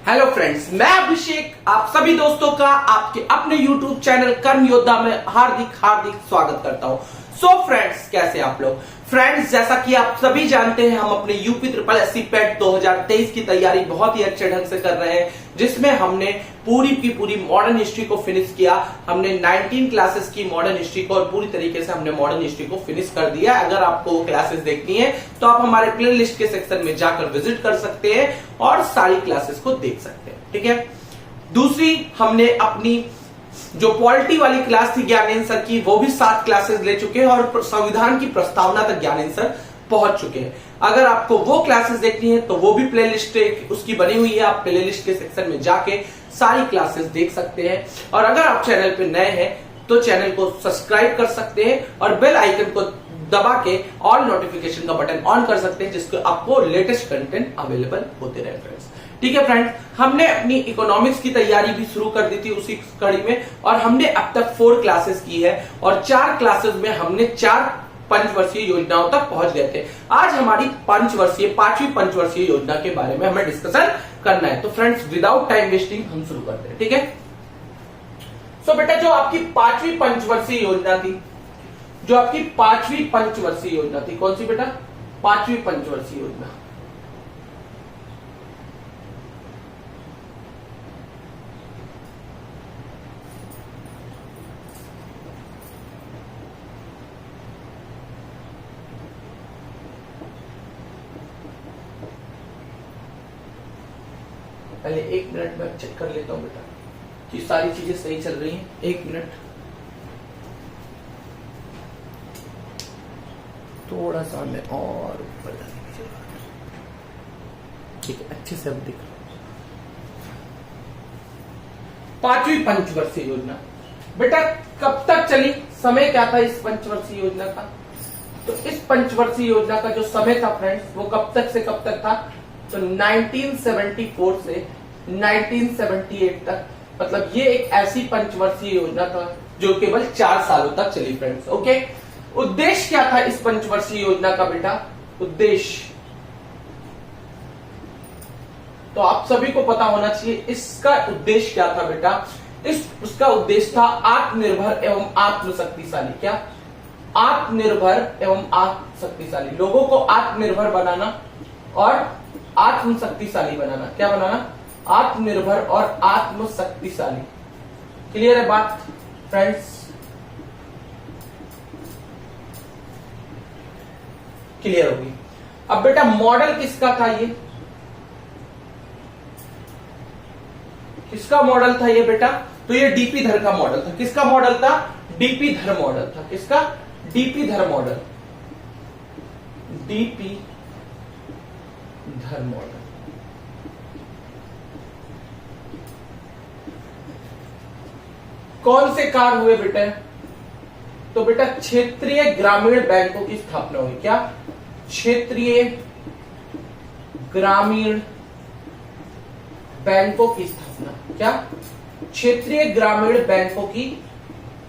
Hello friends, मैं अभिषेक आप सभी दोस्तों का आपके अपने YouTube चैनल कर्म योद्धा में हार्दिक स्वागत करता हूं। सो फ्रेंड्स, कैसे आप लोग? फ्रेंड्स, जैसा कि आप सभी जानते हैं, हम अपने यूपी ट्रिपल एससी पेट 2023 की तैयारी बहुत ही अच्छे ढंग से कर रहे हैं, जिसमें हमने पूरी की पूरी मॉडर्न हिस्ट्री को फिनिश किया। हमने 19 क्लासेस की मॉडर्न हिस्ट्री को और पूरी तरीके से हमने मॉडर्न हिस्ट्री को फिनिश कर दिया। अगर आपको वो क्लासेस देखनी है तो आप हमारे प्ले लिस्ट के सेक्शन में जाकर विजिट कर सकते हैं और सारी क्लासेस को देख सकते हैं। ठीक है। दूसरी, हमने अपनी जो पॉलिटी वाली क्लास थी ज्ञानेंद्र सर की, वो भी 7 क्लासेस ले चुके हैं और संविधान की प्रस्तावना तक ज्ञानेंद्र सर पहुंच चुके हैं। अगर आपको वो क्लासेस देखनी है तो वो भी प्लेलिस्ट उसकी बनी हुई है, आप प्लेलिस्ट के सेक्शन में जाके सारी क्लासेस देख सकते हैं। और अगर आप चैनल पे नए हैं तो चैनल को सब्सक्राइब कर सकते हैं और बेल आइकन को दबा के ऑल नोटिफिकेशन का बटन ऑन कर सकते हैं, जिसको आपको लेटेस्ट कंटेंट अवेलेबल होते रहे फ्रेंड्स। ठीक है फ्रेंड्स, हमने अपनी इकोनॉमिक्स की तैयारी भी शुरू कर दी थी उसी कड़ी में, और हमने अब तक 4 क्लासेस की है और 4 क्लासेस में हमने 4 पंचवर्षीय योजनाओं तक पहुंच गए थे। आज हमारी पांचवी पंचवर्षीय योजना के बारे में हमें डिस्कशन करना है। तो फ्रेंड्स, विदाउट टाइम वेस्टिंग हम शुरू करते हैं। ठीक है। सो बेटा, जो आपकी 5वीं पंचवर्षीय योजना थी, जो आपकी 5वीं पंचवर्षीय योजना थी, कौन सी बेटा? 5वीं पंचवर्षीय योजना। पहले 1 मिनट में चेक कर लेता हूं बेटा कि सारी चीजें सही चल रही हैं। 1 मिनट, थोड़ा सा मैं और ऊपर जाने की जरूरत है। ठीक है, अच्छे से अब दिख रहा है। 5वीं पंचवर्षीय योजना बेटा कब तक चली? समय क्या था इस पंचवर्षीय योजना का? तो इस पंचवर्षीय योजना का जो समय था फ्रेंड्स, वो कब तक से कब तक था? तो 1974 से 1978 तक। मतलब ये एक ऐसी पंचवर्षीय योजना था जो केवल 4 सालों तक चली फ्रेंड्स। ओके। उद्देश्य क्या था इस पंचवर्षीय योजना का बेटा? उद्देश्य तो आप सभी को पता होना चाहिए। इसका उद्देश्य क्या था बेटा? उसका उद्देश्य था आत्मनिर्भर एवं आत्मशक्तिशाली। क्या? आत्मनिर्भर एवं आत्मशक्तिशाली, लोगों को आत्मनिर्भर बनाना और आत्मशक्तिशाली बनाना। क्या बनाना? आत्मनिर्भर और आत्मशक्तिशाली। क्लियर है बात फ्रेंड्स? क्लियर होगी। अब बेटा मॉडल किसका था? ये किसका मॉडल था ये बेटा? तो ये डीपी धर का मॉडल था। किसका मॉडल था? डीपी धर मॉडल था। किसका? डीपी धर मॉडल। डीपी धर मॉडल। कौन से कार्य हुए बेटा? तो बेटा क्षेत्रीय ग्रामीण बैंकों की स्थापना हुई। क्या? क्षेत्रीय ग्रामीण बैंकों की स्थापना। क्या? क्षेत्रीय ग्रामीण बैंकों की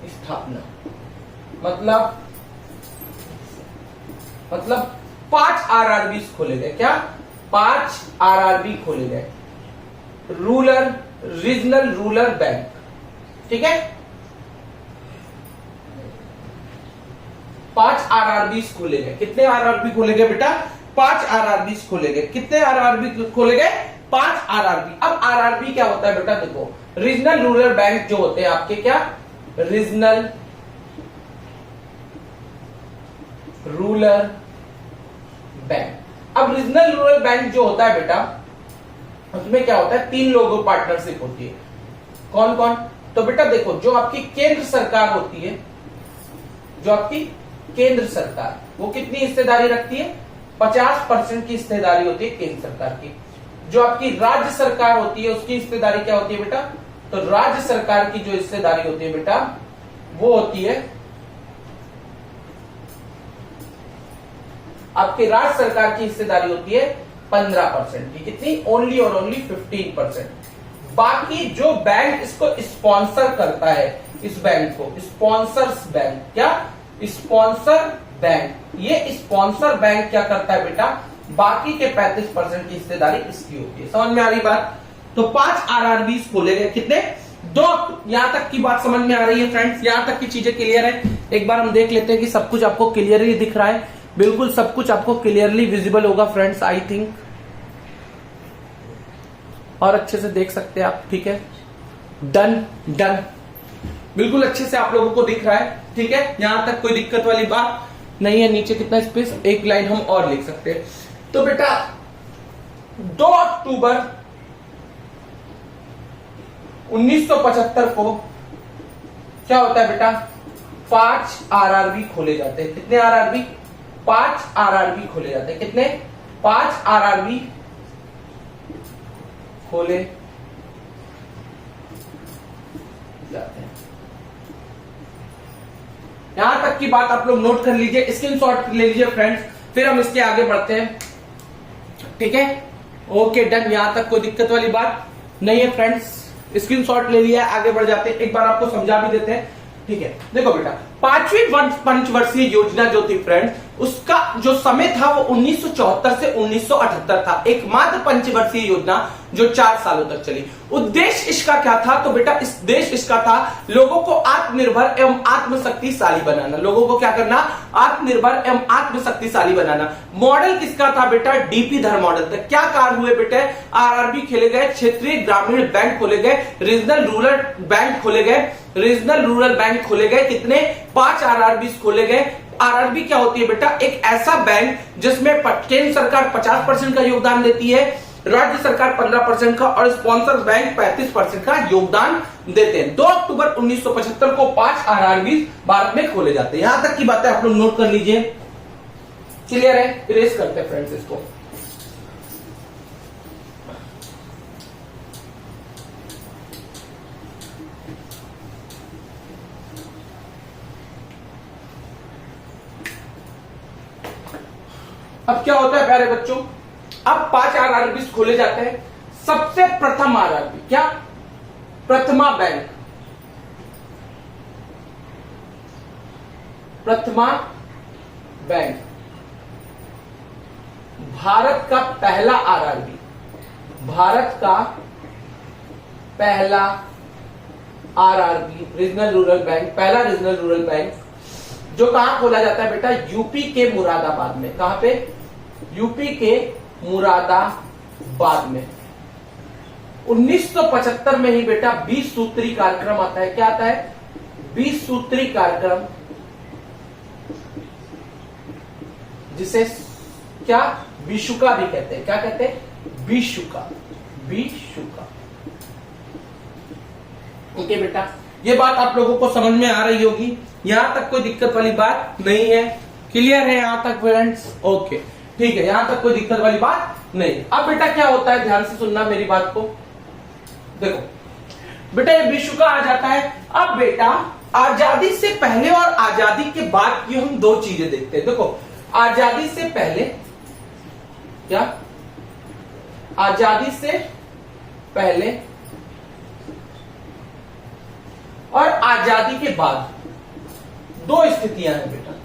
स्थापना। मतलब 5 आरआरबी खोले गए। क्या? 5 आरआरबी खोले गए, रीजनल रूरल बैंक। ठीक है। 5 आरआरबी खोले गए। कितने आरआरबी खोले गए बेटा? 5 आरआरबी खोले गए। कितने आरआरबी खोले गए? 5 आरआरबी। अब आरआरबी क्या होता है बेटा? देखो, रीजनल रूरल बैंक जो होते हैं आपके, क्या? Regional rural bank. अब रीजनल रूरल बैंक जो होता है बेटा, उसमें क्या होता है? 3 लोगों पार्टनरशिप होती है। कौन कौन? तो बेटा देखो, जो आपकी केंद्र सरकार होती है, जो आपकी केंद्र सरकार, वो कितनी हिस्सेदारी रखती है? 50% की हिस्सेदारी होती है केंद्र सरकार की। जो आपकी राज्य सरकार होती है, उसकी हिस्सेदारी क्या होती है बेटा? तो राज्य सरकार की जो हिस्सेदारी होती है बेटा, वो होती है आपके राज्य सरकार की हिस्सेदारी होती है 15% की। कितनी? ओनली और ओनली 15%। बाकी जो बैंक इसको स्पॉन्सर करता है, इस बैंक को स्पॉन्सर्स बैंक। क्या? Sponsor bank. ये स्पॉन्सर बैंक क्या करता है बेटा? बाकी के 35% की हिस्सेदारी इसकी होती है। समझ में आ रही बात? तो 5 आरआरबी खोले गए। कितने? 2। यहां तक की बात समझ में आ रही है फ्रेंड्स? यहां तक की चीजें क्लियर है? एक बार हम देख लेते हैं कि सब कुछ आपको क्लियरली दिख रहा है। बिल्कुल सब कुछ आपको क्लियरली विजिबल होगा फ्रेंड्स, आई थिंक, और अच्छे से देख सकते हैं आप। ठीक है, डन डन, बिल्कुल अच्छे से आप लोगों को दिख रहा है। ठीक है, यहां तक कोई दिक्कत वाली बात नहीं है। नीचे कितना स्पेस, एक लाइन हम और लिख सकते हैं। तो बेटा 2 अक्टूबर 1975 को क्या होता है बेटा? 5 आरआरबी खोले जाते हैं। कितने आरआरबी? 5 आरआरबी खोले जाते हैं। कितने? 5 आरआरबी खोले जाते हैं। यहां तक की बात आप लोग नोट कर लीजिए, स्क्रीनशॉट ले लीजिए फ्रेंड्स, फिर हम इसके आगे बढ़ते हैं। ठीक है, ओके डन, यहां तक कोई दिक्कत वाली बात नहीं है फ्रेंड्स। स्क्रीनशॉट ले लिया, आगे बढ़ जाते हैं। एक बार आपको समझा भी देते हैं। ठीक है, देखो बेटा, 5वीं पंचवर्षीय योजना जो थी फ्रेंड्स, उसका जो समय था वो 1974 से 1978 था। एकमात्र पंचवर्षीय योजना जो 4 सालों तक चली। उद्देश्य इसका क्या था? तो बेटा इस देश इसका था लोगों को आत्मनिर्भर एवं आत्मशक्तिशाली बनाना। लोगों को क्या करना? आत्मनिर्भर एवं आत्मशक्तिशाली बनाना। मॉडल किसका था बेटा? डीपी धर मॉडल था। क्या कार्य हुए बेटे? आरआरबी खेले गए, क्षेत्रीय ग्रामीण बैंक खोले गए, रीजनल रूरल बैंक खोले गए, रीजनल रूरल बैंक खोले गए। कितने? 5 आरआरबी खोले गए। आरआरबी क्या होती है बेटा? एक ऐसा बैंक जिसमें केंद्र सरकार 50% का योगदान देती है, राज्य सरकार 15% का, और स्पॉन्सर बैंक 35% का योगदान देते हैं। 2 अक्टूबर 1975 को 5 आरआरबी भारत में खोले जाते हैं। यहां तक की बातें आप लोग नोट कर लीजिए। क्लियर है? इरेज करते हैं फ्रेंड्स इसको। अब क्या होता है प्यारे बच्चों? अब 5 आरआरबी खोले जाते हैं। सबसे प्रथम आरआरबी क्या? प्रथमा बैंक। प्रथमा बैंक भारत का पहला आरआरबी, भारत का पहला आरआरबी रीजनल रूरल बैंक, पहला रीजनल रूरल बैंक जो कहां खोला जाता है बेटा? यूपी के मुरादाबाद में। कहां पे? यूपी के मुरादाबाद में। 1975 में ही बेटा 20 सूत्री कार्यक्रम आता है। क्या आता है? 20 सूत्री कार्यक्रम, जिसे क्या विशुका भी कहते हैं। क्या कहते हैं? विशुका, विशुका। ओके बेटा, ये बात आप लोगों को समझ में आ रही होगी। यहां तक कोई दिक्कत वाली बात नहीं है। क्लियर है यहां तक फ्रेंड्स? ओके ठीक है, यहां तक कोई दिक्कत वाली बात नहीं। अब बेटा क्या होता है, ध्यान से सुनना मेरी बात को। देखो बेटा, ये विशुका आ जाता है। अब बेटा आजादी से पहले और आजादी के बाद की हम 2 चीजें देखते हैं। देखो, आजादी से पहले क्या? आजादी से पहले और आजादी के बाद 2 स्थितियां हैं बेटा।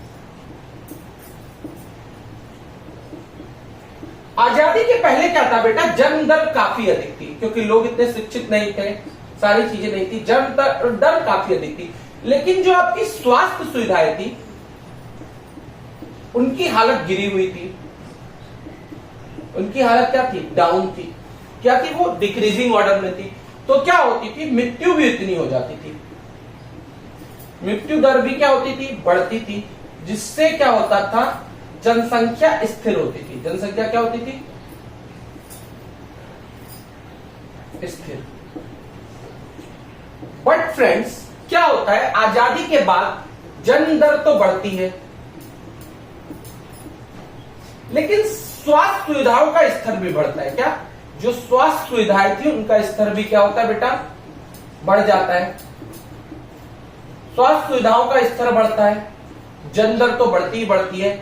आजादी के पहले क्या था बेटा? जन्म दर काफी अधिक थी, क्योंकि लोग इतने शिक्षित नहीं थे, सारी चीजें नहीं थी, जन्म दर काफी अधिक थी। लेकिन जो आपकी स्वास्थ्य सुविधाएं थी उनकी हालत गिरी हुई थी। उनकी हालत क्या थी? डाउन थी। क्या थी? वो डिक्रीजिंग ऑर्डर में थी। तो क्या होती थी? मृत्यु भी इतनी हो जाती थी, मृत्यु दर भी क्या होती थी? बढ़ती थी। जिससे क्या होता था? जनसंख्या स्थिर होती थी। जनसंख्या क्या होती थी? स्थिर। बट फ्रेंड्स क्या होता है? आजादी के बाद जन्म दर तो बढ़ती है, लेकिन स्वास्थ्य सुविधाओं का स्तर भी बढ़ता है। क्या? जो स्वास्थ्य सुविधाएं थी उनका स्तर भी क्या होता है बेटा? बढ़ जाता है। स्वास्थ्य सुविधाओं का स्तर बढ़ता है, जन्म दर तो बढ़ती ही बढ़ती है।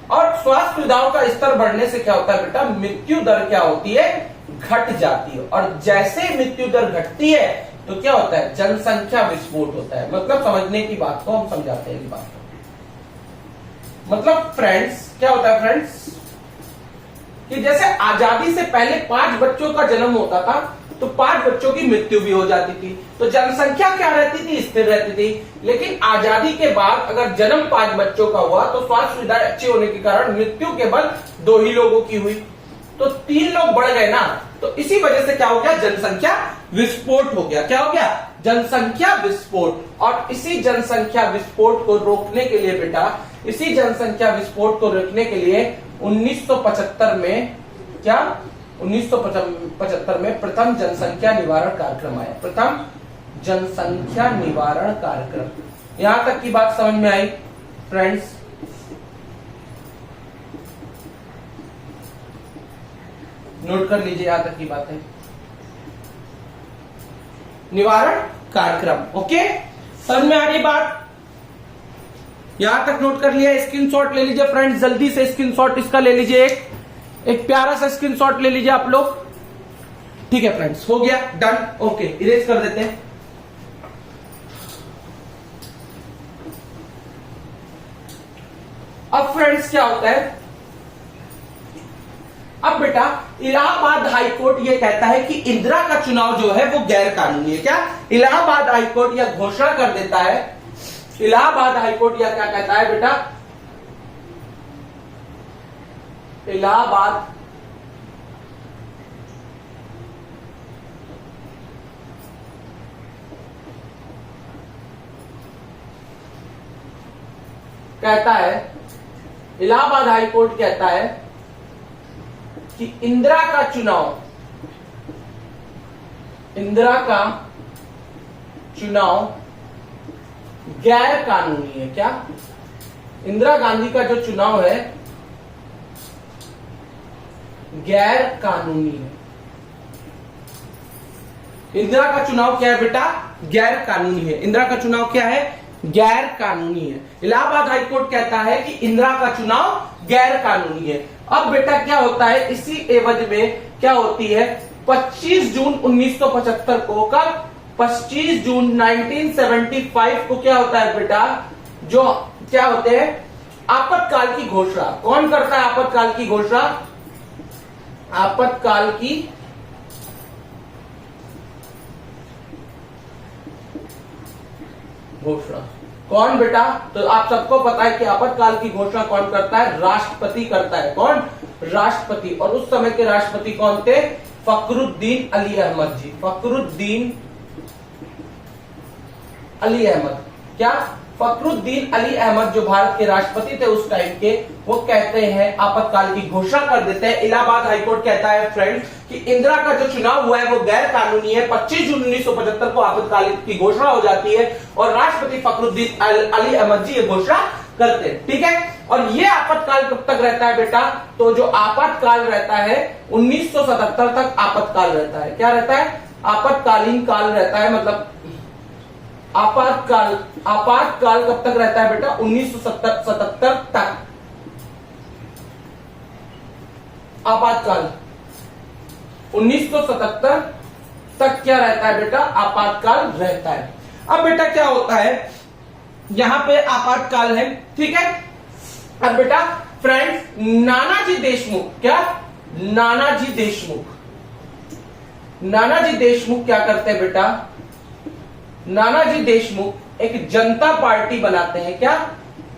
और स्वास्थ्य सुविधाओं का स्तर बढ़ने से क्या होता है बेटा? मृत्यु दर क्या होती है? घट जाती है। और जैसे मृत्यु दर घटती है तो क्या होता है? जनसंख्या विस्फोट होता है। मतलब समझने की बात को हम समझाते हैं। बात मतलब फ्रेंड्स क्या होता है? फ्रेंड्स कि जैसे आजादी से पहले 5 बच्चों का जन्म होता था तो 5 बच्चों की मृत्यु भी हो जाती थी, तो जनसंख्या क्या रहती थी, स्थिर रहती थी। लेकिन आजादी के बाद अगर जन्म 5 बच्चों का हुआ तो स्वास्थ्य सुविधाएं अच्छी होने के कारण मृत्यु केवल 2 ही लोगों की हुई, तो 3 लोग बढ़ गए ना, तो इसी वजह से क्या हो गया, जनसंख्या विस्फोट हो गया। क्या हो गया, जनसंख्या विस्फोट। और इसी जनसंख्या विस्फोट को रोकने के लिए बेटा, इसी जनसंख्या विस्फोट को रोकने के लिए 1975 में क्या, 1975 में प्रथम जनसंख्या निवारण कार्यक्रम आया, प्रथम जनसंख्या निवारण कार्यक्रम। यहां तक की बात समझ में आई फ्रेंड्स? नोट कर लीजिए, यहां तक की बात है, निवारण कार्यक्रम। ओके, समझ में आ रही बात? यहां तक नोट कर लिया, स्क्रीनशॉट ले लीजिए फ्रेंड्स, जल्दी से स्क्रीनशॉट इसका ले लीजिए, एक प्यारा सा स्क्रीनशॉट ले लीजिए आप लोग। ठीक है फ्रेंड्स, हो गया, डन। ओके, इरेज कर देते हैं। अब फ्रेंड्स क्या होता है, अब बेटा इलाहाबाद हाईकोर्ट ये कहता है कि इंदिरा का चुनाव जो है वो गैर कानूनी है। क्या, इलाहाबाद हाईकोर्ट यह घोषणा कर देता है, इलाहाबाद हाईकोर्ट यह क्या कहता है बेटा, इलाहाबाद कहता है, इलाहाबाद हाईकोर्ट कहता है कि इंदिरा का चुनाव, इंदिरा का चुनाव गैर कानूनी है। क्या, इंदिरा गांधी का जो चुनाव है गैर कानूनी है। इंदिरा का चुनाव क्या है बेटा, गैर कानूनी है। इंदिरा का चुनाव क्या है, गैर कानूनी है। इलाहाबाद हाईकोर्ट कहता है कि इंदिरा का चुनाव गैर कानूनी है। अब बेटा क्या होता है, इसी एवज में क्या होती है, 25 जून 1975 को, कब, 25 जून 1975 को क्या होता है बेटा, जो क्या होते हैं, आपातकाल की घोषणा। कौन करता है आपातकाल की घोषणा, आपातकाल की घोषणा कौन बेटा, तो आप सबको पता है कि आपातकाल की घोषणा कौन करता है, राष्ट्रपति करता है। कौन, राष्ट्रपति। और उस समय के राष्ट्रपति कौन थे, फखरुद्दीन अली अहमद जी, फखरुद्दीन अली अहमद। क्या, फखरुद्दीन अली अहमद जो भारत के राष्ट्रपति थे उस टाइम के, वो कहते हैं, आपातकाल की घोषणा कर देते हैं। इलाहाबाद हाईकोर्ट कहता है फ्रेंड्स कि इंदिरा का जो चुनाव हुआ है वो गैर कानूनी है। 25 जून 1975 को आपातकाल की घोषणा हो जाती है और राष्ट्रपति फखरुद्दीन अली अहमद जी ये घोषणा करते हैं। ठीक है, और ये आपातकाल कब तक रहता है बेटा, तो जो आपातकाल रहता है 1977 तक आपातकाल रहता है। क्या रहता है, आपातकालीन काल रहता है, मतलब आपातकाल, आपातकाल कब तक रहता है बेटा, 1977 तक आपातकाल, 1977 तक क्या रहता है बेटा, आपातकाल रहता है। अब बेटा क्या होता है, यहां पे आपातकाल है, ठीक है। अब बेटा फ्रेंड्स, नानाजी देशमुख, क्या, नानाजी देशमुख, नानाजी देशमुख क्या करते हैं बेटा, नानाजी देशमुख एक जनता पार्टी बनाते हैं। क्या,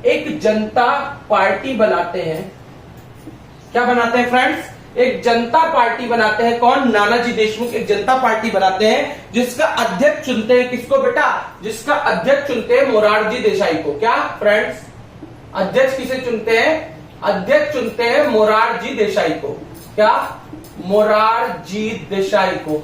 एक जनता पार्टी बनाते हैं। क्या बनाते हैं फ्रेंड्स, एक जनता पार्टी बनाते हैं। कौन, नानाजी देशमुख एक जनता पार्टी बनाते हैं जिसका अध्यक्ष चुनते हैं किसको बेटा, जिसका अध्यक्ष चुनते हैं मोरारजी देसाई को। क्या फ्रेंड्स, अध्यक्ष किसे चुनते हैं, अध्यक्ष चुनते हैं मोरारजी देसाई को। क्या, मोरारजी देसाई को,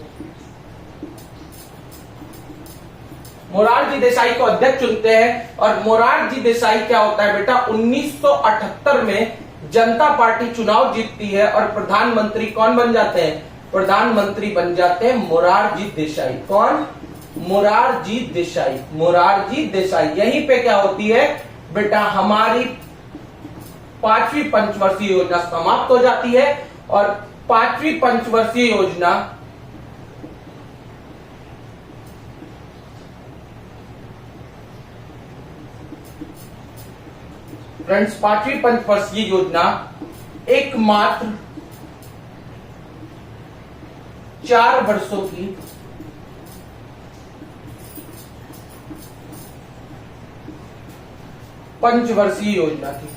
मोरारजी देसाई को अध्यक्ष चुनते हैं। और मोरारजी देसाई क्या होता है बेटा, 1978 में जनता पार्टी चुनाव जीतती है और प्रधानमंत्री कौन बन जाते हैं, प्रधानमंत्री बन जाते हैं मोरारजी देसाई। कौन, मोरारजी देसाई, मोरारजी देसाई। यहीं पे क्या होती है बेटा, हमारी 5वीं पंचवर्षीय योजना समाप्त हो जाती है और 5वीं पंचवर्षीय योजना फ्रेंड्स, 5वीं पंचवर्षीय योजना एकमात्र 4 वर्षों की पंचवर्षीय योजना थी।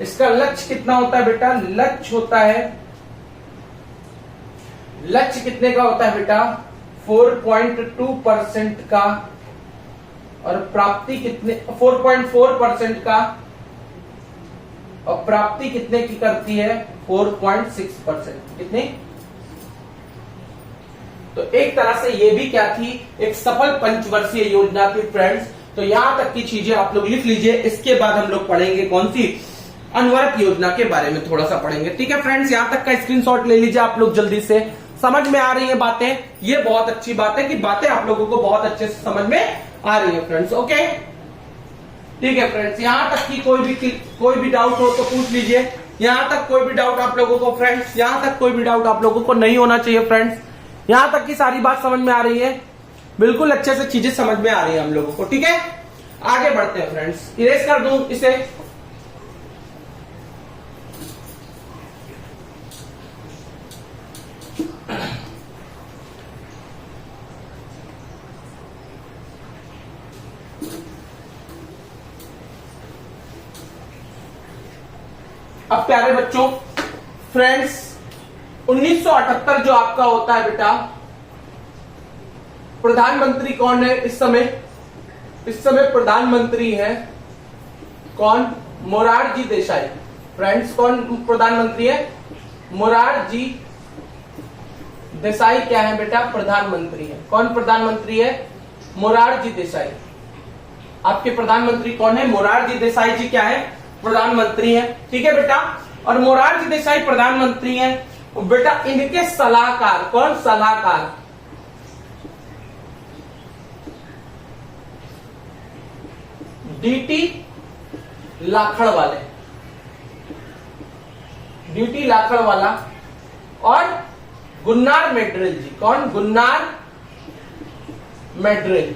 इसका लक्ष्य कितना होता है बेटा? लक्ष्य होता है, लक्ष्य कितने का होता है बेटा? 4.2% का, और प्राप्ति कितने? 4.4% का, और प्राप्ति कितने की करती है? 4.6%। कितनी? तो एक तरह से ये भी क्या थी? एक सफल पंचवर्षीय योजना थी फ्रेंड्स। तो यहां तक की चीजें आप लोग लिख लीजिए। इसके बाद हम लोग पढ़ेंगे कौन सी? अनवरत योजना के बारे में थोड़ा सा पढ़ेंगे। ठीक है फ्रेंड्स, यहां तक का स्क्रीनशॉट ले लीजिए आप लोग जल्दी से। समझ में आ रही है बातें? ये बहुत अच्छी बात है कि बातें आप लोगों को बहुत अच्छे से समझ में आ रही है फ्रेंड्स। ओके, ठीक है फ्रेंड्स, यहां तक की कोई भी डाउट हो तो पूछ लीजिए। यहां तक कोई भी डाउट आप लोगों को फ्रेंड्स, यहां तक कोई भी डाउट आप लोगों को नहीं होना चाहिए फ्रेंड्स। यहां तक की सारी बात समझ में आ रही है, बिल्कुल अच्छे से चीजें समझ में आ रही है हम लोगों को। ठीक है, आगे बढ़ते हैं फ्रेंड्स। इरेज कर दूं इसे। अब प्यारे बच्चों, फ्रेंड्स, 1978 जो आपका होता है बेटा, प्रधानमंत्री कौन है इस समय? इस समय प्रधानमंत्री है कौन? मोरारजी देसाई। फ्रेंड्स, कौन प्रधानमंत्री है? मोरारजी देसाई क्या है बेटा? प्रधानमंत्री है। कौन प्रधानमंत्री है? मोरारजी देसाई। आपके प्रधानमंत्री कौन है? मोरारजी देसाई जी क्या है? प्रधानमंत्री है। ठीक है बेटा, और मोरारजी देसाई प्रधानमंत्री हैं बेटा। इनके सलाहकार कौन? सलाहकार डीटी लाखड़वाले। डीटी लाखड़वाला और गुन्नार मैड्रिल जी। कौन? गुन्नार मैड्रिल।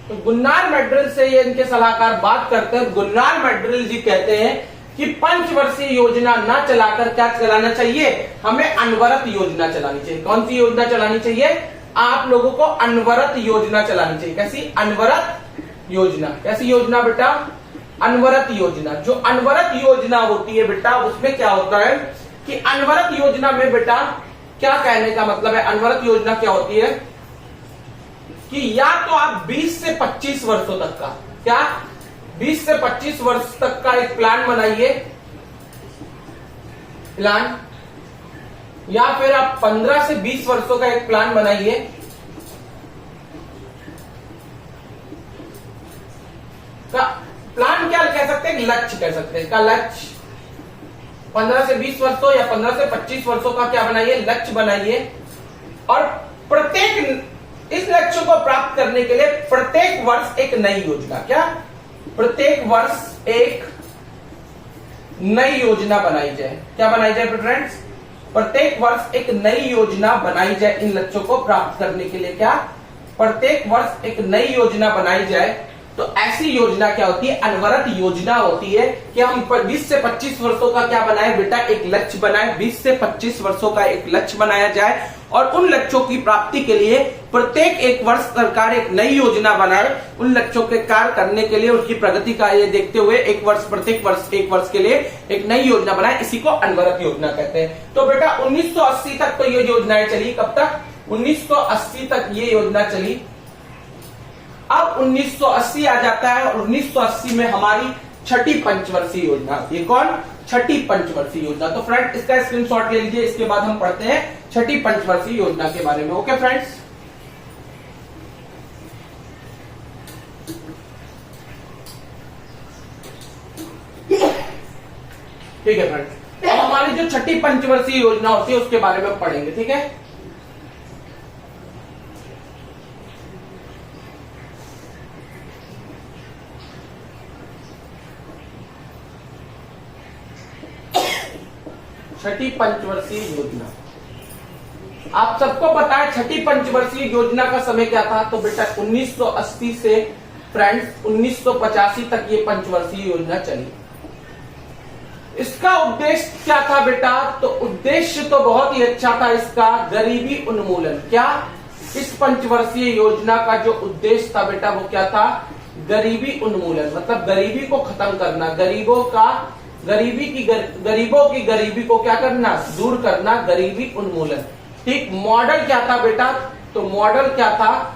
तो गुन्नार मैड्रिल से ये इनके सलाहकार बात करते हैं। गुन्नार मैड्रिल जी कहते हैं कि पंचवर्षीय योजना ना चलाकर क्या चलाना चाहिए? हमें अनवरत योजना चलानी चाहिए। कौन सी योजना चलानी चाहिए? आप लोगों को अनवरत योजना चलानी चाहिए। कैसी? अनवरत योजना। कैसी योजना बेटा? अनवरत योजना। जो अनवरत योजना होती है बेटा, उसमें क्या होता है कि अनवरत योजना में बेटा, क्या कहने का मतलब है? अनवरत योजना क्या होती है कि या तो आप 20 से 25 वर्षों तक का, क्या 20 से 25 वर्ष तक का एक प्लान बनाइए, प्लान, या फिर आप 15 से 20 वर्षों का एक प्लान बनाइए, का प्लान क्या कह सकते हैं? लक्ष्य कह सकते हैं। का लक्ष्य 15 से 20 वर्षों या 15 से 25 वर्षों का क्या बनाइए? लक्ष्य बनाइए। और प्रत्येक इस लक्ष्य को प्राप्त करने के लिए प्रत्येक वर्ष एक नई योजना, क्या प्रत्येक वर्ष एक नई योजना बनाई जाए। क्या बनाई जाए फ्रेंड्स? प्रत्येक वर्ष एक नई योजना बनाई जाए इन लक्ष्यों को प्राप्त करने के लिए। क्या प्रत्येक वर्ष एक नई योजना बनाई जाए? तो ऐसी योजना क्या होती है? अनवरत योजना होती है कि हम 20 से 25 वर्षों का क्या बनाए बेटा? एक लक्ष्य बनाए। 20 से 25 वर्षों का एक लक्ष्य बनाया जाए और उन लक्ष्यों की प्राप्ति के लिए प्रत्येक एक वर्ष सरकार एक नई योजना बनाए। उन लक्ष्यों के कार्य करने के लिए उनकी प्रगति का ये देखते हुए एक वर्ष, प्रत्येक वर्ष एक वर्ष के लिए एक नई योजना बनाए। इसी को अनवरत योजना कहते हैं। तो बेटा 1980 तक तो ये योजनाएं चली। कब तक? 1980 तक ये योजना चली। अब 1980 आ जाता है और 1980 में हमारी छठी पंचवर्षीय योजना। ये कौन? छठी पंचवर्षीय योजना। तो फ्रेंड इसका स्क्रीनशॉट ले लीजिए। इसके बाद हम पढ़ते हैं छठी पंचवर्षीय योजना के बारे में। ओके फ्रेंड्स, ठीक है फ्रेंड्स, अब हमारी जो छठी पंचवर्षीय योजना होती है उसके बारे में पढ़ेंगे। ठीक है, छठी पंचवर्षीय योजना। आप सबको पता है छठी पंचवर्षीय योजना का समय क्या था, तो बेटा 1980 से फ्रेंड्स 1985 तक ये पंचवर्षीय योजना चली। इसका उद्देश्य क्या था बेटा, तो उद्देश्य तो बहुत ही अच्छा था इसका, गरीबी उन्मूलन। क्या, इस पंचवर्षीय योजना का जो उद्देश्य था बेटा वो क्या था, गरीबी उन्मूलन, मतलब गरीबी को खत्म करना, गरीबों की गरीबी को क्या करना, दूर करना, गरीबी उन्मूलन। ठीक, मॉडल क्या था बेटा, तो मॉडल क्या था,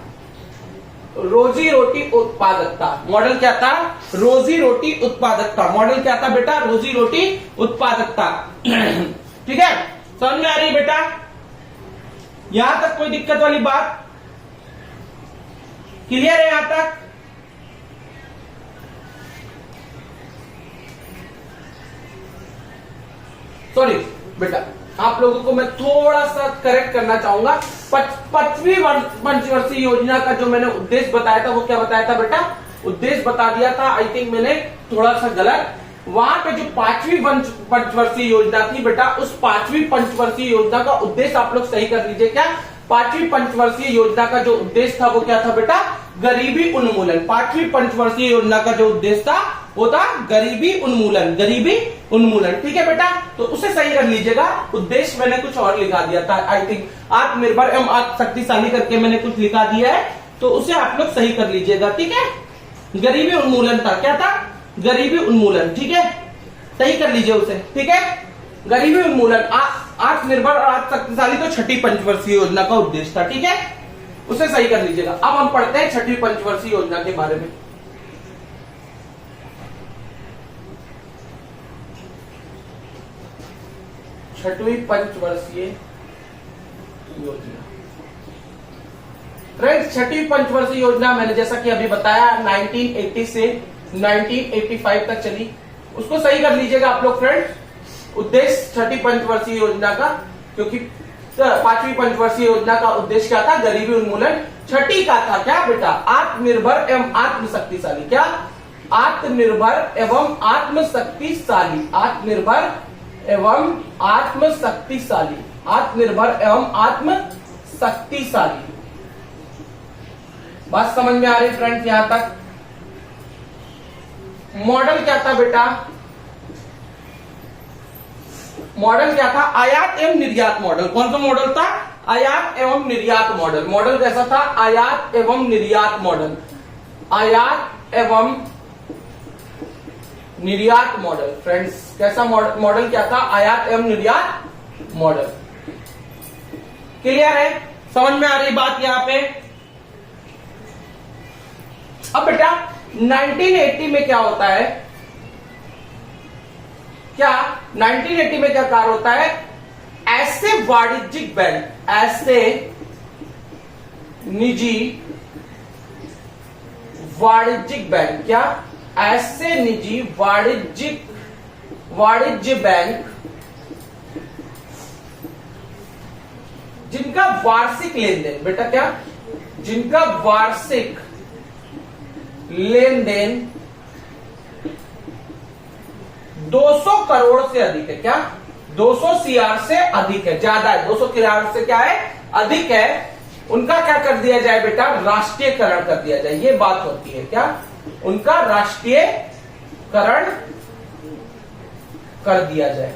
रोजी रोटी उत्पादकता। मॉडल क्या था, रोजी रोटी उत्पादकता। मॉडल क्या था बेटा, रोजी रोटी उत्पादकता। ठीक है, समझ में आ रही बेटा, यहां तक कोई दिक्कत वाली बात, क्लियर है यहां तक? सॉरी बेटा, आप लोगों को मैं थोड़ा सा करेक्ट करना चाहूंगा। 5वीं पंचवर्षीय योजना का जो मैंने उद्देश्य बताया था वो क्या बताया था बेटा, उद्देश्य बता दिया था, आई थिंक मैंने थोड़ा सा गलत। वहां पे जो 5वीं पंचवर्षीय योजना थी बेटा, उस 5वीं पंचवर्षीय योजना का उद्देश्य आप लोग सही कर लीजिए। क्या, 5वीं पंचवर्षीय योजना का जो उद्देश्य था वो क्या था बेटा, गरीबी उन्मूलन। 5वीं पंचवर्षीय योजना का जो उद्देश्य था वो था गरीबी उन्मूलन, गरीबी उन्मूलन। ठीक है बेटा, तो उसे सही कर लीजिएगा। उद्देश्य मैंने कुछ और लिखा दिया था, आई थिंक आत्मनिर्भर एवं आत्मशक्तिशाली करके मैंने कुछ लिखा दिया है, तो उसे आप लोग सही कर लीजिएगा। ठीक है, गरीबी उन्मूलन था, क्या था, गरीबी उन्मूलन। ठीक है, सही कर लीजिए उसे। ठीक है, गरीबी उन्मूलन, आत्मनिर्भर और आत्मशक्तिशाली तो छठी पंचवर्षीय योजना का उद्देश्य था। ठीक है, उसे सही कर लीजिएगा। अब हम पढ़ते हैं छठी पंचवर्षीय योजना के बारे में। छठवीं पंचवर्षीय योजना, फ्रेंड्स छठी पंचवर्षीय योजना मैंने जैसा कि अभी बताया 1980 से 1985 तक चली, उसको सही कर लीजिएगा आप लोग फ्रेंड्स। उद्देश्य छठी पंचवर्षीय योजना का, क्योंकि 5वीं पंचवर्षीय योजना का उद्देश्य क्या था, गरीबी उन्मूलन। छठी का था क्या बेटा, आत्मनिर्भर एवं आत्मशक्तिशाली। क्या, आत्मनिर्भर एवं आत्मशक्तिशाली, आत्मनिर्भर एवं आत्मशक्तिशाली, आत्मनिर्भर एवं आत्मशक्तिशाली। बात समझ में आ रही फ्रेंड्स यहां तक? मॉडल क्या था बेटा, मॉडल क्या था, आयात एवं निर्यात मॉडल। कौन सा मॉडल था, आयात एवं निर्यात मॉडल। मॉडल कैसा था, आयात एवं निर्यात मॉडल, आयात एवं निर्यात मॉडल। फ्रेंड्स कैसा मॉडल क्या था, आयात एवं निर्यात मॉडल। क्लियर है, समझ में आ रही बात यहां पे? अब बेटा 1980 में क्या होता है, क्या 1980 में क्या कार्य होता है, ऐसे वाणिज्यिक बैंक, ऐसे निजी वाणिज्यिक बैंक, क्या, ऐसे निजी वाणिज्य बैंक जिनका वार्षिक लेन देन, बेटा क्या, जिनका वार्षिक लेन देन 200 करोड़ से अधिक है। क्या, 200 CR से अधिक है, ज्यादा है, 200 CR से क्या है, अधिक है, उनका क्या कर दिया जाए बेटा, राष्ट्रीयकरण कर दिया जाए। ये बात होती है, क्या, उनका राष्ट्रीयकरण कर दिया जाए।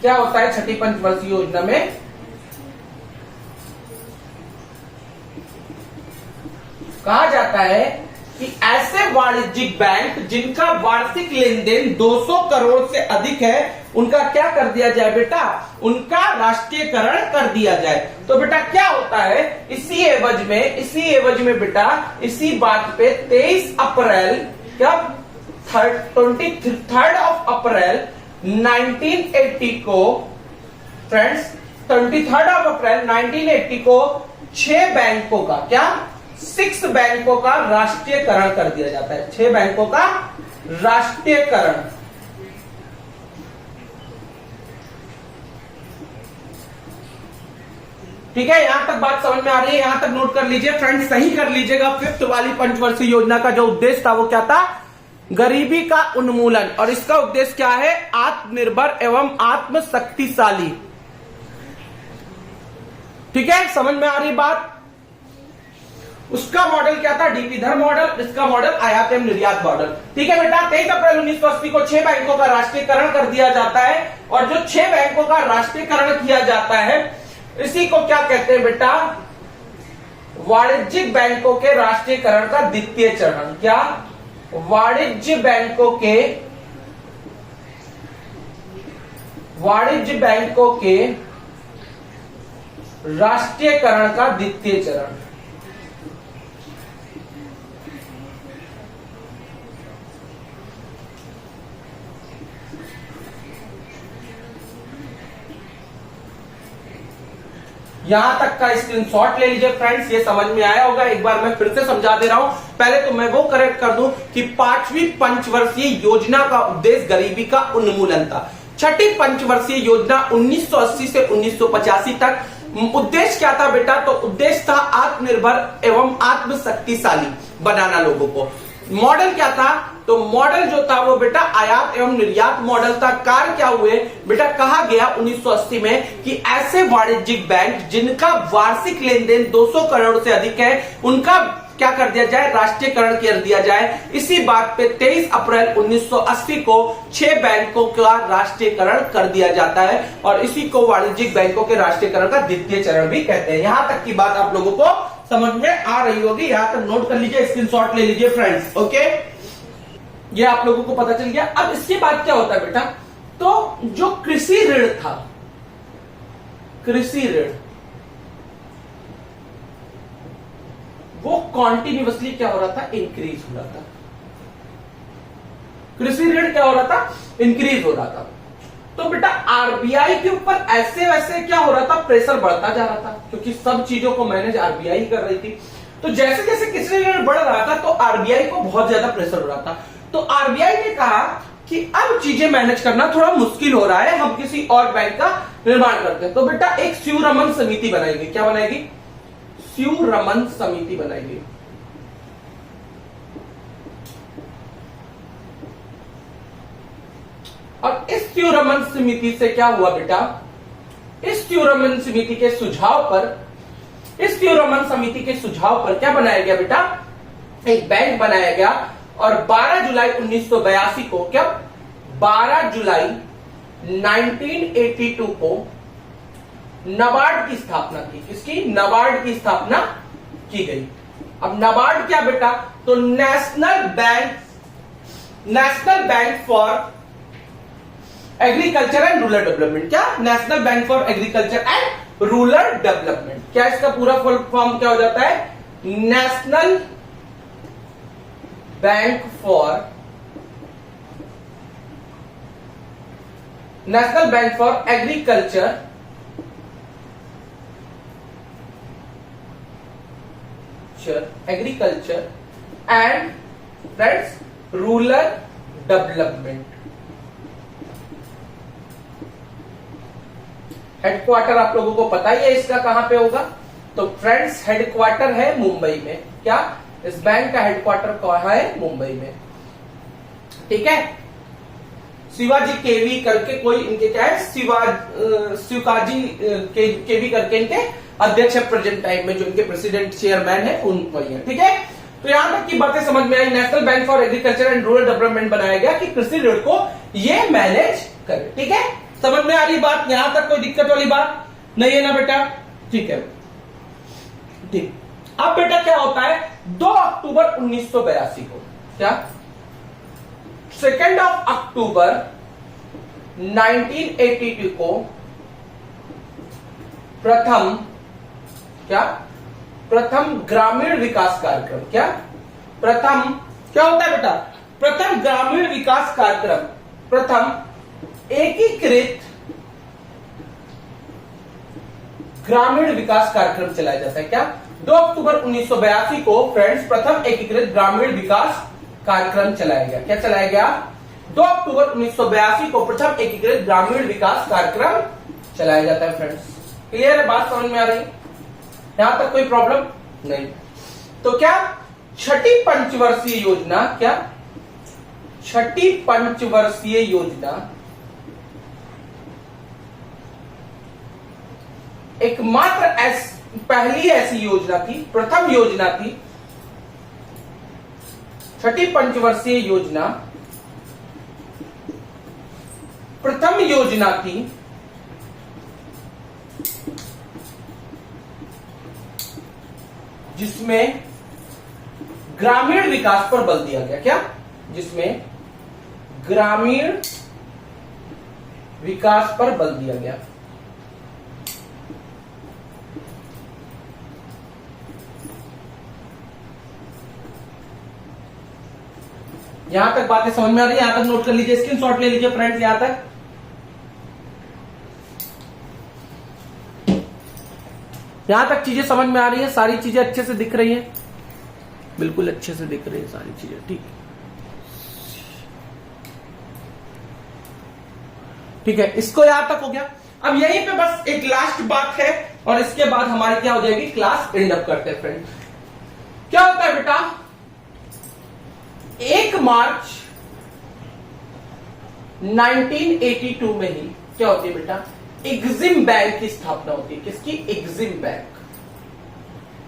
क्या होता है छठी पंचवर्षीय योजना में, कहा जाता है कि ऐसे वाणिज्यिक बैंक जिनका वार्षिक लेन देन 200 करोड़ से अधिक है, उनका क्या कर दिया जाए बेटा, उनका राष्ट्रीयकरण कर दिया जाए। तो बेटा क्या होता है, इसी एवज में बेटा, इसी बात पे 23 अप्रैल, क्या, 23 अप्रैल 1980 को, फ्रेंड्स 23 अप्रैल 1980 को 6 बैंकों का, क्या, 6 बैंकों का राष्ट्रीयकरण कर दिया जाता है। 6 बैंकों का राष्ट्रीयकरण। ठीक है, यहां तक बात समझ में आ रही है, यहां तक नोट कर लीजिए फ्रेंड्स, सही कर लीजिएगा। 5th वाली पंचवर्षीय योजना का जो उद्देश्य था वो क्या था, गरीबी का उन्मूलन, और इसका उद्देश्य क्या है, आत्मनिर्भर एवं आत्मशक्तिशाली। ठीक है, समझ में आ रही बात। उसका मॉडल क्या था? डीपीधर मॉडल। इसका मॉडल आयात एवं निर्यात मॉडल। ठीक है बेटा, 23 अप्रैल 1980 को 6 बैंकों का राष्ट्रीयकरण कर दिया जाता है, और जो 6 बैंकों का राष्ट्रीयकरण किया जाता है इसी को क्या कहते हैं बेटा? वाणिज्यिक बैंकों के राष्ट्रीयकरण का द्वितीय चरण। क्या? वाणिज्य बैंकों के राष्ट्रीयकरण का द्वितीय चरण। यहां तक का स्क्रीनशॉट ले लीजिए फ्रेंड्स, ये समझ में आया होगा। एक बार मैं फिर से समझा दे रहा हूं। पहले तो मैं वो करेक्ट कर दूं कि 5वीं पंचवर्षीय योजना का उद्देश्य गरीबी का उन्मूलन था। 6ठी पंचवर्षीय योजना 1980 से 1985 तक उद्देश्य क्या था बेटा? तो उद्देश्य था आत्मनिर्भर एवं आत्मशक्तिशाली बनाना लोगों को। मॉडल क्या था? तो मॉडल जो था वो बेटा आयात एवं निर्यात मॉडल था। कार्य क्या हुए बेटा? कहा गया 1980 में कि ऐसे वाणिज्यिक बैंक जिनका वार्षिक लेन देन 200 करोड़ से अधिक है उनका क्या कर दिया जाए? राष्ट्रीयकरण कर दिया जाए। इसी बात पे 23 अप्रैल 1980 को 6 बैंकों का राष्ट्रीयकरण कर दिया जाता है, और इसी को वाणिज्यिक बैंकों के राष्ट्रीयकरण का द्वितीय चरण भी कहते हैं। यहां तक की बात आप लोगों को समझ में आ रही होगी। यहां तक नोट कर लीजिए, स्क्रीनशॉट ले लीजिए फ्रेंड्स। ओके, ये आप लोगों को पता चल गया। अब इसके बाद क्या होता है बेटा? तो जो कृषि ऋण था, कृषि ऋण वो कॉन्टिन्यूअसली क्या हो रहा था? इंक्रीज हो रहा था। कृषि ऋण क्या हो रहा था? इंक्रीज हो रहा था। तो बेटा आरबीआई के ऊपर ऐसे वैसे क्या हो रहा था? प्रेशर बढ़ता जा रहा था, क्योंकि सब चीजों को मैनेज आरबीआई कर रही थी। तो जैसे जैसे कृषि ऋण बढ़ रहा था तो आरबीआई को बहुत ज्यादा प्रेशर हो रहा था। तो आरबीआई ने कहा कि अब चीजें मैनेज करना थोड़ा मुश्किल हो रहा है, हम किसी और बैंक का निर्माण करते हैं। तो बेटा एक स्यूरमन समिति बनाएगी। क्या बनाएगी? स्यूरमन समिति बनाएगी। और इस स्यूरमन समिति से क्या हुआ बेटा? इस स्यूरमन समिति के सुझाव पर क्या बनाया गया बेटा? एक बैंक बनाया गया, और 12 जुलाई 1982 को, क्या 12 जुलाई 1982 को नाबार्ड की स्थापना की। किसकी? नाबार्ड की स्थापना की गई। अब नाबार्ड क्या बेटा? तो national bank for agriculture and rural development. क्या? National bank for agriculture and rural development. क्या इसका पूरा फुल फॉर्म क्या हो जाता है? National bank for agriculture and friends rural development. Headquarter आप लोगों को पता ही है इसका कहां पे होगा? तो फ्रेंड्स हेडक्वार्टर है मुंबई में। क्या? इस बैंक का हेडक्वार्टर कहां है? मुंबई में। ठीक है, शिवाजी केवी करके कोई इनके क्या है? शिवाजी केवी करके इनके अध्यक्ष है प्रेजेंट टाइम में, जो इनके प्रेसिडेंट चेयरमैन है उन वही है। ठीक है, तो यहां तक की बातें समझ में आई। National bank for agriculture and rural development बनाया गया कि कृषि ऋण को ये मैनेज करे। ठीक है, समझ में आ रही बात? यहां तक कोई दिक्कत वाली बात नहीं है ना बेटा? ठीक है, ठीक। अब बेटा क्या होता है? 2 अक्टूबर 1982 को, क्या 2 अक्टूबर 1982 को प्रथम ग्रामीण विकास कार्यक्रम। क्या होता है बेटा? प्रथम ग्रामीण विकास कार्यक्रम, प्रथम एकीकृत ग्रामीण विकास कार्यक्रम चलाया जाता है। क्या? 2 अक्टूबर 1982 को फ्रेंड्स प्रथम एकीकृत ग्रामीण विकास कार्यक्रम चलाया गया। क्या चलाया गया? 2 अक्टूबर 1982 को प्रथम एकीकृत ग्रामीण विकास कार्यक्रम चलाया जाता है। फ्रेंड्स क्लियर है बात? समझ में आ रही है? यहां तक कोई प्रॉब्लम नहीं। तो क्या छठी पंचवर्षीय योजना, क्या छठी पंचवर्षीय योजना एक एकमात्र पहली ऐसी योजना थी, प्रथम योजना थी, छठी पंचवर्षीय योजना, प्रथम योजना थी जिसमें ग्रामीण विकास पर बल दिया गया। क्या? जिसमें ग्रामीण विकास पर बल दिया गया। यहां तक बातें समझ में आ रही है? यहां तक नोट कर लीजिए, स्क्रीनशॉट ले लीजिए फ्रेंड्स। यहां तक चीजें समझ में आ रही है? सारी चीजें अच्छे से दिख रही है? बिल्कुल अच्छे से दिख रही है सारी चीजें। ठीक है, इसको यहां तक हो गया। अब यहीं पे बस एक लास्ट बात है और इसके बाद हमारी क्या हो जाएगी, क्लास एंड अप करते हैं फ्रेंड। क्या होता है बेटा, 1 मार्च 1982 में ही क्या होती है बेटा, एग्जिम बैंक की स्थापना होती है। किसकी? EXIM bank,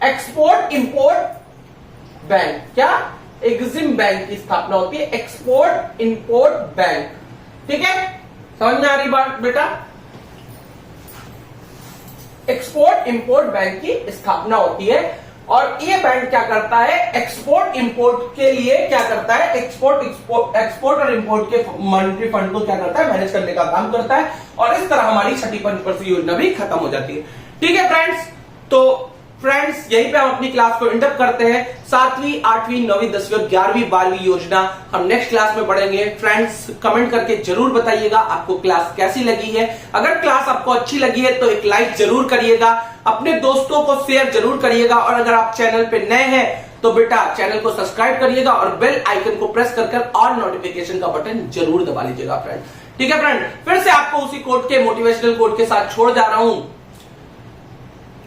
export import bank. क्या? एग्जिम बैंक की स्थापना होती है, एक्सपोर्ट इंपोर्ट बैंक। ठीक है, समझ में आ रही बात बेटा? एक्सपोर्ट इंपोर्ट बैंक की स्थापना होती है और ये बैंक क्या करता है, एक्सपोर्ट इंपोर्ट के लिए क्या करता है, एक्सपोर्ट और इंपोर्ट के मॉनेटरी फंड को क्या करता है, मैनेज करने का काम करता है। और इस तरह हमारी छठी पंचवर्षीय योजना भी खत्म हो जाती है। ठीक है फ्रेंड्स, तो फ्रेंड्स यहीं पे हम अपनी क्लास को इंटअप करते हैं। 7वीं, 8वीं, 9वीं, 10वीं और 11वीं, 12वीं योजना हम नेक्स्ट क्लास में पढ़ेंगे। फ्रेंड्स कमेंट करके जरूर बताइएगा आपको क्लास कैसी लगी है। अगर क्लास आपको अच्छी लगी है तो एक लाइक जरूर करिएगा, अपने दोस्तों को शेयर जरूर करिएगा और अगर आप चैनल पे नए हैं तो बेटा चैनल को सब्सक्राइब करिएगा और बेल आइकन को प्रेस कर और नोटिफिकेशन का बटन जरूर दबा लीजिएगा फ्रेंड। ठीक है फ्रेंड, फिर से आपको उसी कोट के, मोटिवेशनल कोट के साथ छोड़ जा रहा हूं।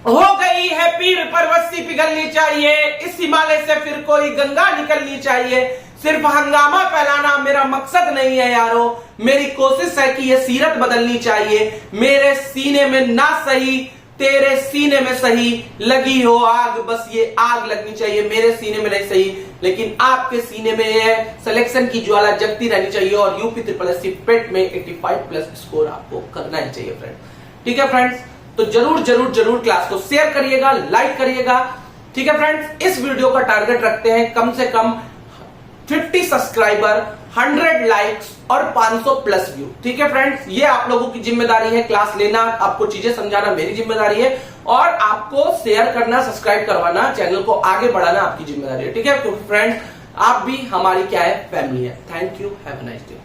हो गई है पीर पर्वत पिघलनी चाहिए, इस हिमालय से फिर कोई गंगा निकलनी चाहिए। सिर्फ हंगामा फैलाना मेरा मकसद नहीं है यारो, मेरी कोशिश है कि ये सीरत बदलनी चाहिए। मेरे सीने में ना सही, तेरे सीने में सही, लगी हो आग, बस ये आग लगनी चाहिए। मेरे सीने में नहीं सही लेकिन आपके सीने में ये सिलेक्शन की ज्वाला जगती रहनी चाहिए और यूपी SSC पेट में 85+ स्कोर आपको करना ही चाहिए फ्रेंड। ठीक है फ्रेंड्स, तो जरूर जरूर जरूर क्लास को शेयर करिएगा, लाइक करिएगा। ठीक है फ्रेंड्स, इस वीडियो का टारगेट रखते हैं कम से कम 50 सब्सक्राइबर, 100 लाइक्स और 500+ व्यू। ठीक है फ्रेंड्स, ये आप लोगों की जिम्मेदारी है। क्लास लेना, आपको चीजें समझाना मेरी जिम्मेदारी है और आपको शेयर करना, सब्सक्राइब करवाना, चैनल को आगे बढ़ाना आपकी जिम्मेदारी है। ठीक है, तो फ्रेंड्स आप भी हमारी क्या है, फैमिली है। Thank you, have a nice day.